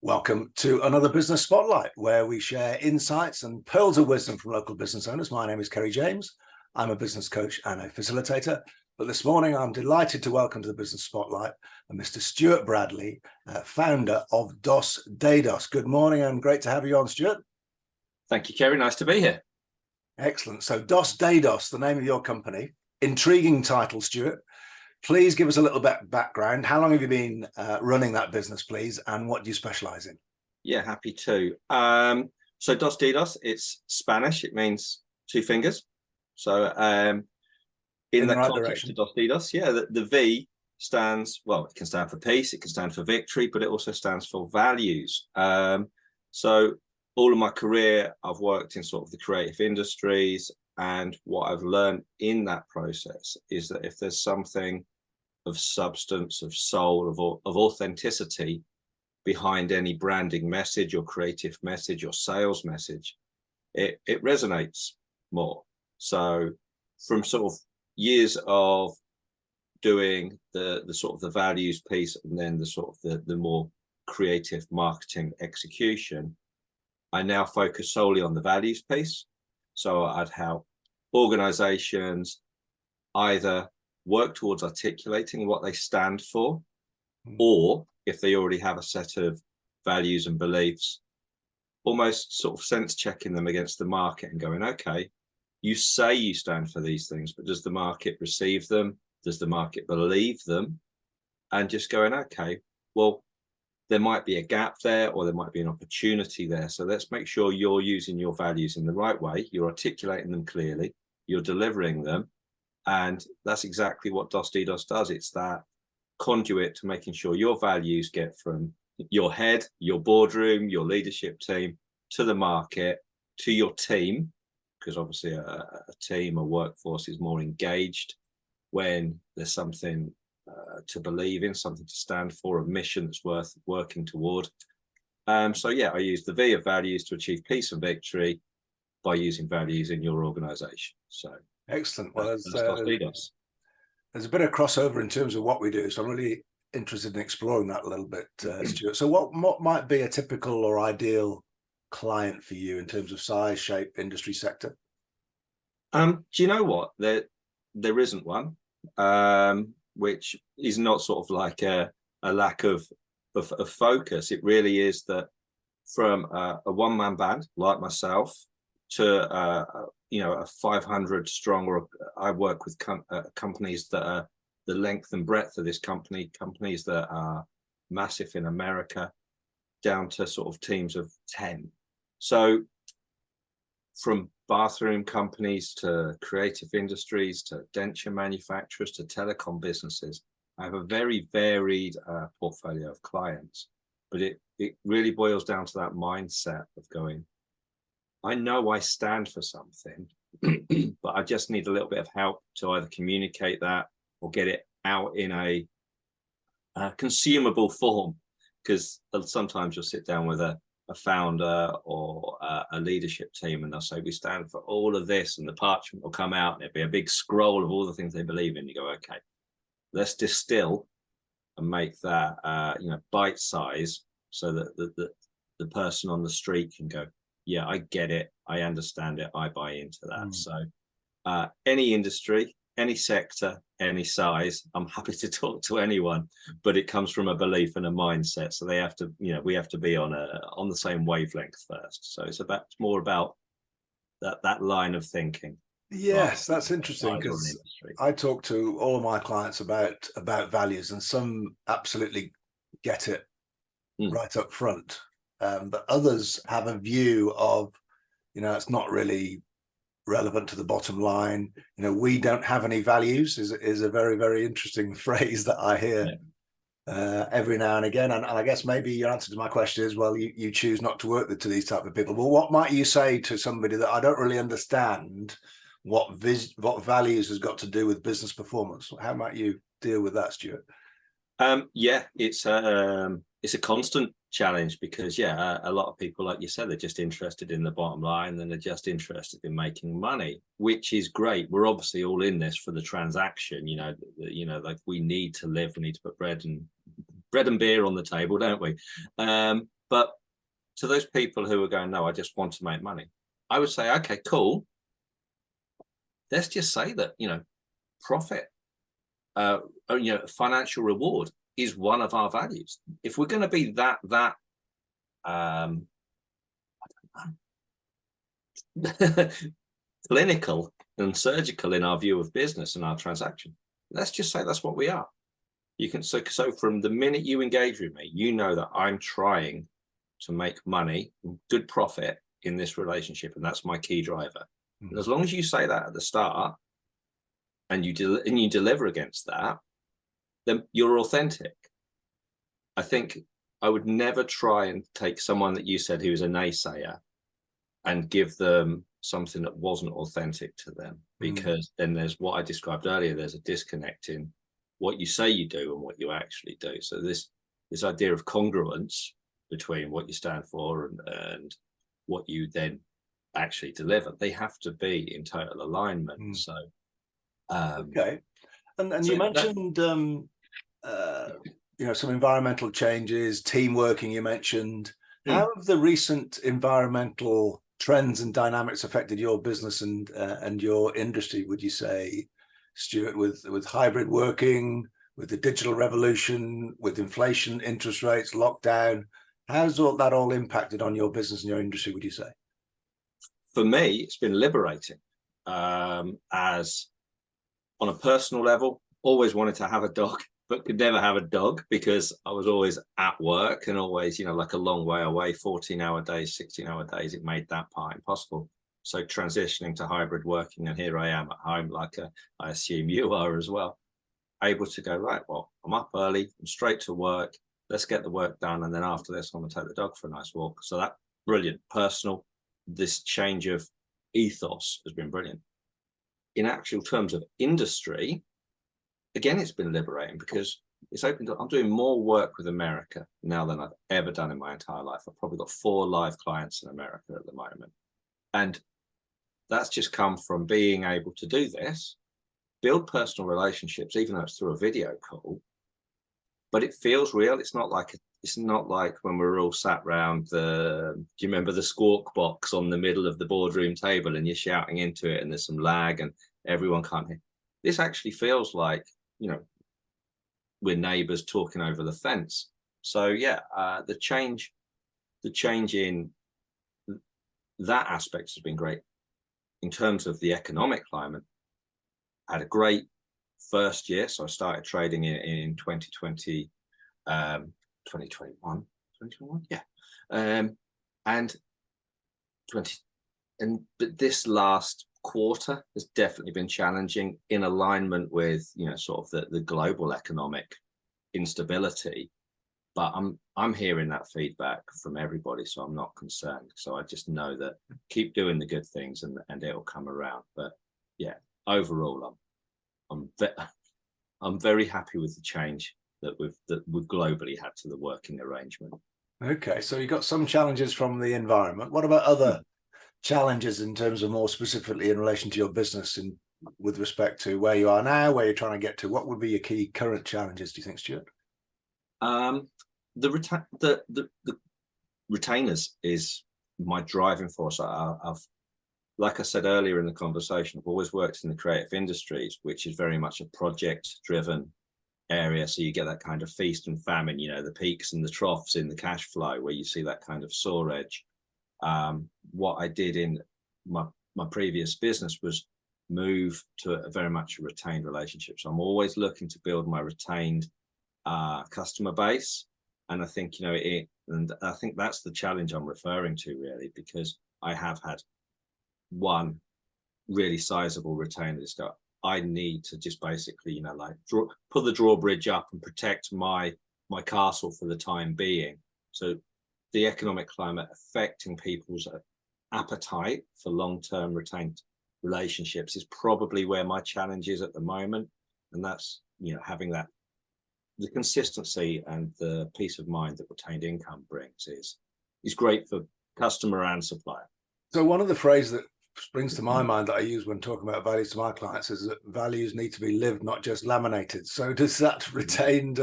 Welcome to another Business Spotlight, where we share insights and pearls of wisdom from local business owners. My name is Kerry James. I'm a business coach and a facilitator. But this morning, I'm delighted to welcome to the Business Spotlight Mr. Stuart Bradley, founder of Dedos. Good morning, and great to have you on, Stuart. Thank you, Kerry. Nice to be here. Excellent. So Dedos, the name of your company. Intriguing title, Stuart. Please give us a little bit of background. How long have you been running that business, please? And what do you specialize in? Yeah, happy to. So Dos Dedos, it's Spanish. It means two fingers. So in that right context direction. of Dos Dedos, yeah, the V stands, well, it can stand for peace, it can stand for victory, but it also stands for values. So all of my career, I've worked in sort of the creative industries. And what I've learned in that process is that if there's something of substance, of soul, of authenticity behind any branding message or creative message or sales message, it resonates more. So from sort of years of doing the sort of the values piece and then the sort of the more creative marketing execution, I now focus solely on the values piece. So I'd help organizations either work towards articulating what they stand for, or if they already have a set of values and beliefs, almost sort of sense checking them against the market and going, okay, you say you stand for these things, but does the market receive them? Does the market believe them? And just going, okay, well, there might be a gap there, or there might be an opportunity there. So let's make sure you're using your values in the right way. You're articulating them clearly. You're delivering them. And that's exactly what Dos Dedos does. It's that conduit to making sure your values get from your head, your boardroom, your leadership team, to the market, to your team, because obviously a team, a workforce is more engaged when there's something to believe in, something to stand for, a mission that's worth working toward. So yeah, I use the V of values to achieve peace and victory by using values in your organization. So excellent. Well, there's a bit of crossover in terms of what we do, so I'm really interested in exploring that a little bit, Stuart. So what might be a typical or ideal client for you in terms of size, shape, industry sector? Do you know what? There isn't one. Which is not sort of like a lack of focus. It really is that from a one-man band like myself to a 500 strong, or I work with companies that are the length and breadth of this companies that are massive in America, down to sort of teams of 10. So from bathroom companies to creative industries to denture manufacturers to telecom businesses, I have a very varied portfolio of clients. But it really boils down to that mindset of going, I know I stand for something, but I just need a little bit of help to either communicate that or get it out in a consumable form. Because sometimes you'll sit down with a founder or a leadership team, and they'll say, we stand for all of this, and the parchment will come out and it'll be a big scroll of all the things they believe in. You go, okay, let's distill and make that bite size, so that the person on the street can go, yeah, I get it, I understand it, I buy into that. So any industry, any sector, any size, I'm happy to talk to anyone, but it comes from a belief and a mindset. So they have to, we have to be on the same wavelength first. So it's more about that line of thinking. Yes, that's interesting, because I talk to all of my clients about values, and some absolutely get it right up front, but others have a view of, it's not really relevant to the bottom line. We don't have any values is a very, very interesting phrase that I hear every now and again. And I guess maybe your answer to my question is, well, you choose not to work to these type of people. Well, what might you say to somebody that I don't really understand what values has got to do with business performance? How might you deal with that, Stuart? Yeah, it's a constant challenge, because a lot of people, like you said, they're just interested in the bottom line, and they're just interested in making money, which is great. We're obviously all in this for the transaction, like we need to live, we need to put bread and beer on the table, don't we? But to those people who are going, no, I just want to make money, I would say, okay, cool. Let's just say that, profit, financial reward is one of our values. If we're going to be that I don't know, clinical and surgical in our view of business and our transaction, let's just say that's what we are. You can so from the minute you engage with me, you know that I'm trying to make money, good profit in this relationship, and that's my key driver. And as long as you say that at the start, and you deliver against that, then you're authentic. I think I would never try and take someone that you said who was a naysayer and give them something that wasn't authentic to them, because then there's what I described earlier. There's a disconnect in what you say you do and what you actually do. So this idea of congruence between what you stand for and what you then actually deliver, they have to be in total alignment. So okay. And so you mentioned some environmental changes, team working, you mentioned. How have the recent environmental trends and dynamics affected your business and your industry, would you say, Stuart, with hybrid working, with the digital revolution, with inflation, interest rates, lockdown? How's that all impacted on your business and your industry, would you say? For me, it's been liberating. As on a personal level, always wanted to have a dog, but could never have a dog because I was always at work and always, like a long way away, 14-hour days, 16-hour days. It made that part impossible. So transitioning to hybrid working, and here I am at home, like I assume you are as well, able to go, right, well, I'm up early, I'm straight to work. Let's get the work done. And then after this, I'm going to take the dog for a nice walk. So that brilliant. Personal, this change of ethos has been brilliant. In actual terms of industry, again, it's been liberating because it's opened up. I'm doing more work with America now than I've ever done in my entire life. I've probably got 4 live clients in America at the moment. And that's just come from being able to do this, build personal relationships, even though it's through a video call, but it feels real. It's not like when we're all sat round do you remember the squawk box on the middle of the boardroom table and you're shouting into it and there's some lag and everyone can't hear. This actually feels like, we're neighbors talking over the fence. So yeah, the change in that aspect has been great. In terms of the economic climate, I had a great first year. So I started trading in 2020, 2021, yeah. But this last quarter has definitely been challenging in alignment with, sort of the global economic instability. But I'm hearing that feedback from everybody, so I'm not concerned. So I just know that keep doing the good things and it'll come around. But yeah, overall, I'm very happy with the change that we've globally had to the working arrangement. Okay, so you got some challenges from the environment. What about other challenges in terms of more specifically in relation to your business with respect to where you are now, where you're trying to get to? What would be your key current challenges, do you think, Stuart? The retainers is my driving force. I've, like I said earlier in the conversation, I've always worked in the creative industries, which is very much a project-driven area. So you get that kind of feast and famine, the peaks and the troughs in the cash flow, where you see that kind of soar edge. What I did in my previous business was move to a very much a retained relationship. So I'm always looking to build my retained customer base. And I think, and I think that's the challenge I'm referring to really, because I have had one really sizable retainer that's got, I need to just basically, put the drawbridge up and protect my castle for the time being. So the economic climate affecting people's appetite for long-term retained relationships is probably where my challenge is at the moment. And that's, having that, the consistency and the peace of mind that retained income brings is great for customer and supplier. So one of the phrases that springs to my mind that I use when talking about values to my clients is that values need to be lived, not just laminated. So does that retained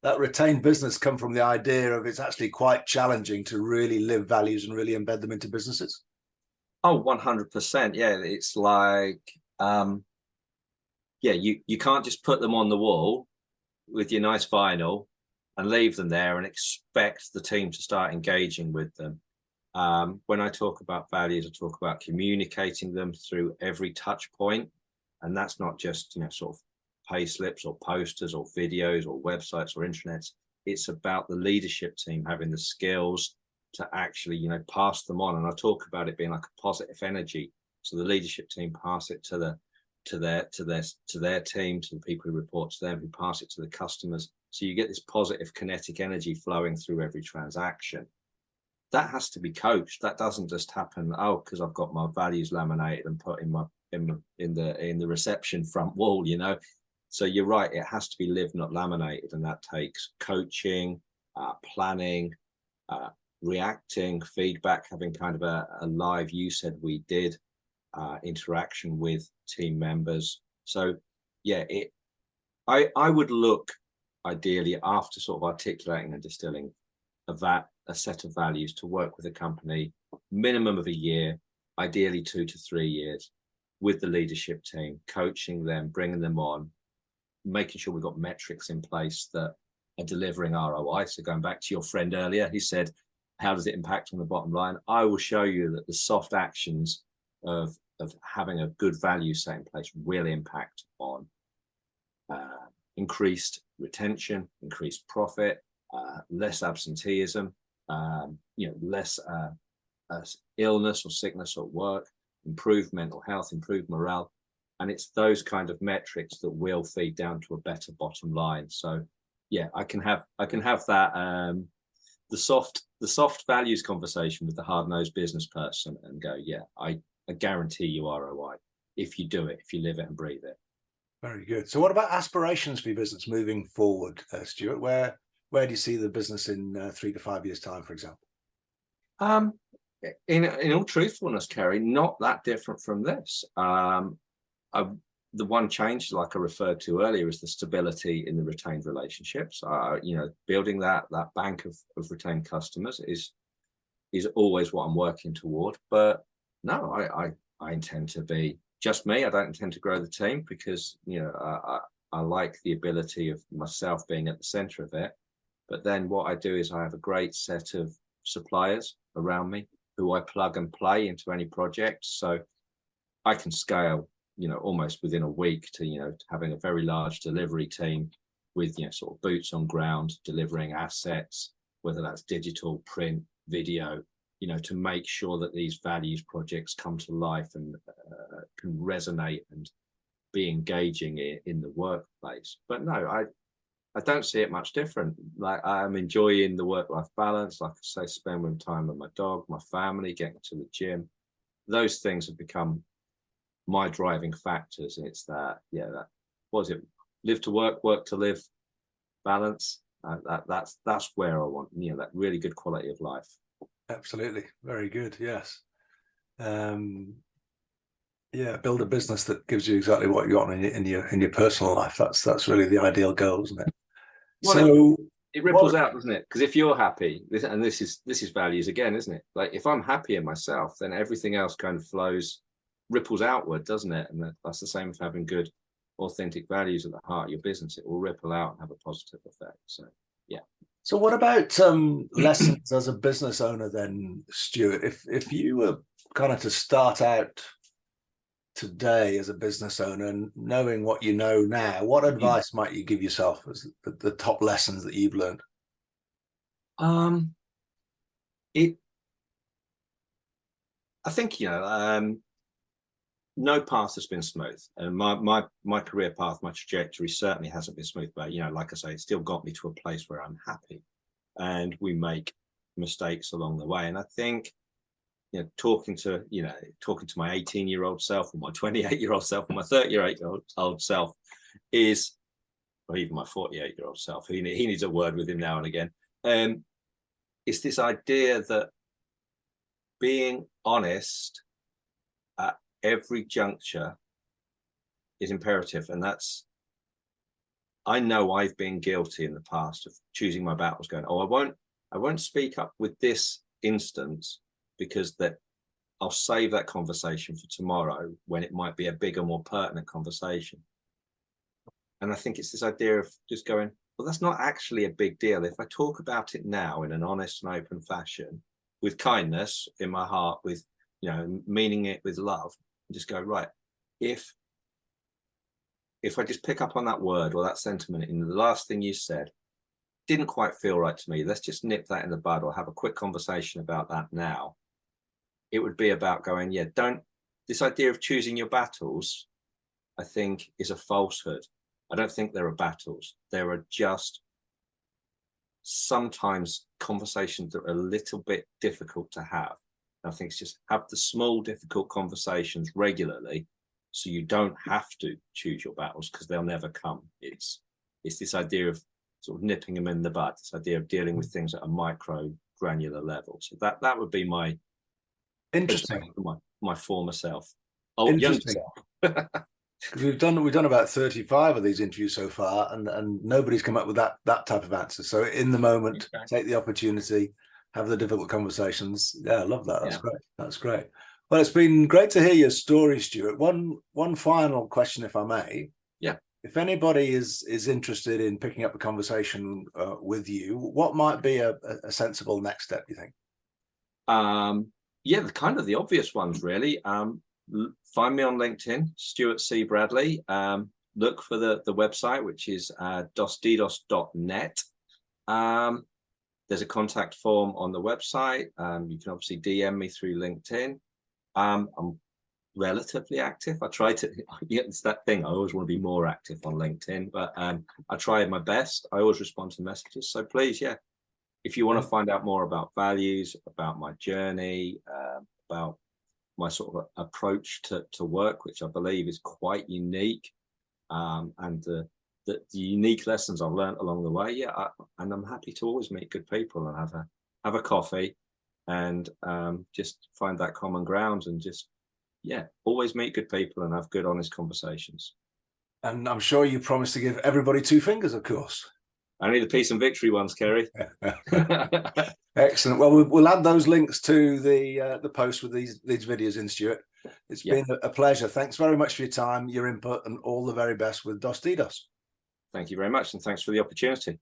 that retained business come from the idea of it's actually quite challenging to really live values and really embed them into businesses? Oh, 100%. Yeah, it's like, yeah, you can't just put them on the wall with your nice vinyl and leave them there and expect the team to start engaging with them. When I talk about values, I talk about communicating them through every touch point. And that's not just, sort of pay slips or posters or videos or websites or intranets. It's about the leadership team having the skills to actually, pass them on. And I talk about it being like a positive energy. So the leadership team pass it to their team, to the people who report to them, who pass it to the customers. So you get this positive kinetic energy flowing through every transaction. That has to be coached. That doesn't just happen, because I've got my values laminated and put in the reception front wall, So you're right, it has to be lived, not laminated, and that takes coaching, planning, reacting, feedback, having kind of a live, you said we did, interaction with team members. So yeah, I would look ideally, after sort of articulating and distilling a set of values, to work with a company minimum of a year, ideally 2 to 3 years, with the leadership team, coaching them, bringing them on, making sure we've got metrics in place that are delivering ROI. So going back to your friend earlier, he said, how does it impact on the bottom line? I will show you that the soft actions of having a good value set in place will impact on increased retention, increased profit, less absenteeism, less illness or sickness at work, improved mental health, improved morale. And it's those kind of metrics that will feed down to a better bottom line. So yeah, I can have that the soft values conversation with the hard-nosed business person and go, yeah, I guarantee you ROI if you do it, if you live it and breathe it. Very good. So what about aspirations for your business moving forward, Stuart? Where do you see the business in 3 to 5 years' time, for example? In all truthfulness, Kerry, not that different from this. The one change, like I referred to earlier, is the stability in the retained relationships. Building that bank of retained customers is always what I'm working toward. But no, I intend to be just me. I don't intend to grow the team, because I like the ability of myself being at the center of it. But then what I do is I have a great set of suppliers around me who I plug and play into any project. So I can scale, almost within a week to, having a very large delivery team with, sort of boots on ground, delivering assets, whether that's digital, print, video, to make sure that these values projects come to life and can resonate and be engaging in the workplace. But no, I don't see it much different. Like, I'm enjoying the work-life balance. Like I say, spending time with my dog, my family, getting to the gym. Those things have become my driving factors. And it's that what is it? Live to work, work to live, balance. That's where I want, that really good quality of life. Absolutely. Very good. Yes. Build a business that gives you exactly what you want in your personal life. That's really the ideal goal, isn't it? Well, so it ripples out, doesn't it? Because if you're happy, and this is values again, isn't it? Like, if I'm happy in myself, then everything else kind of ripples outward, doesn't it? And that's the same with having good, authentic values at the heart of your business. It will ripple out and have a positive effect. So yeah. So what about lessons as a business owner then, Stuart? If you were kind of to start out today as a business owner, and knowing what you know now, what advice might you give yourself as the top lessons that you've learned? I think no path has been smooth, and my career path, my trajectory certainly hasn't been smooth. But like I say, it still got me to a place where I'm happy, and we make mistakes along the way. And I think talking to my 18-year-old self, or my 28-year-old self, or my 38-year-old self is, or even my 48-year-old self, he needs a word with him now and again. It's this idea that being honest at every juncture is imperative, and that's I know I've been guilty in the past of choosing my battles, going, oh, I won't speak up with this instance because that I'll save that conversation for tomorrow when it might be a bigger, more pertinent conversation. And I think it's this idea of just going, well, that's not actually a big deal. If I talk about it now in an honest and open fashion, with kindness in my heart, with, you know, meaning it with love, and just go, right, if I just pick up on that word or that sentiment in the last thing you said, didn't quite feel right to me, let's just nip that in the bud or have a quick conversation about that now. It would be about going, yeah, this idea of choosing your battles, I think, is a falsehood. I don't think there are battles. There are just sometimes conversations that are a little bit difficult to have. And I think it's just have the small, difficult conversations regularly so you don't have to choose your battles because they'll never come. It's this idea of sort of nipping them in the bud, this idea of dealing with things at a micro granular level. So that would be my interesting, my former self. Oh, interesting. Young self. We've done about 35 of these interviews so far, and nobody's come up with that type of answer. So in the moment, okay, take the opportunity, have the difficult conversations. Yeah, I love that. That's great. That's great. Well, it's been great to hear your story, Stuart. One final question, if I may. Yeah. If anybody is interested in picking up a conversation with you, what might be a sensible next step, do you think? Yeah, kind of the obvious ones, really. Find me on LinkedIn, Stuart C. Bradley. Look for the website, which is dedos.net. There's a contact form on the website. You can obviously DM me through LinkedIn. I'm relatively active. I try to, it's that thing, I always want to be more active on LinkedIn, but I try my best. I always respond to messages. So please, yeah, if you want to find out more about values, about my journey, about my sort of approach to work, which I believe is quite unique, and the unique lessons I've learned along the way. Yeah, and I'm happy to always meet good people and have a coffee, and just find that common ground, and just always meet good people and have good, honest conversations. And I'm sure you promised to give everybody 2 fingers, of course. Only the peace and victory ones, Kerry. Excellent. Well, we'll add those links to the post with these videos in, Stuart. It's been a pleasure. Thanks very much for your time, your input, and all the very best with Dedos. Thank you very much, and thanks for the opportunity.